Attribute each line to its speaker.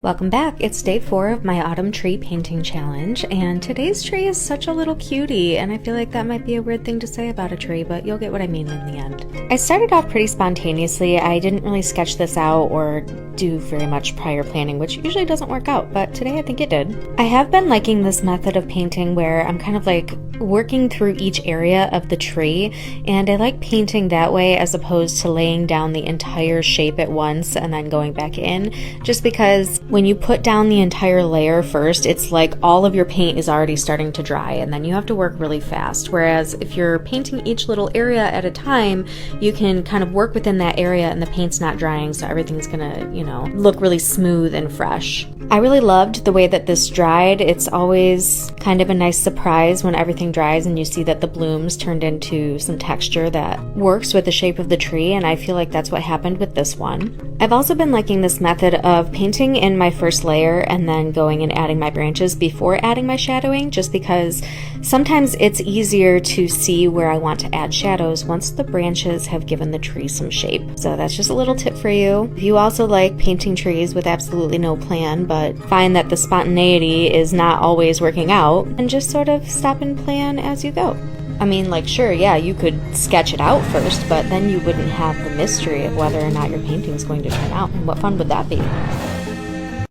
Speaker 1: Welcome back. It's day 4 of my autumn tree painting challenge, and today's tree is such a little cutie, and I feel like that might be a weird thing to say about a tree, but you'll get what I mean in the end. I started off pretty spontaneously. I didn't really sketch this out or do very much prior planning, which usually doesn't work out, but today I think it did. I have been liking this method of painting where I'm kind of like working through each area of the tree, and I like painting that way as opposed to laying down the entire shape at once and then going back in, just because when you put down the entire layer first, it's like all of your paint is already starting to dry, and then you have to work really fast. Whereas if you're painting each little area at a time, you can kind of work within that area and the paint's not drying, so everything's gonna, look really smooth and fresh. I really loved the way that this dried. It's always kind of a nice surprise when everything dries and you see that the blooms turned into some texture that works with the shape of the tree, and I feel like that's what happened with this one. I've also been liking this method of painting in my first layer and then going and adding my branches before adding my shadowing, just because sometimes it's easier to see where I want to add shadows once the branches have given the tree some shape. So that's just a little tip for you. If you also like painting trees with absolutely no plan, but find that the spontaneity is not always working out, and just sort of stop and plan as you go. I mean, sure, yeah, you could sketch it out first, but then you wouldn't have the mystery of whether or not your painting's going to turn out, and what fun would that be?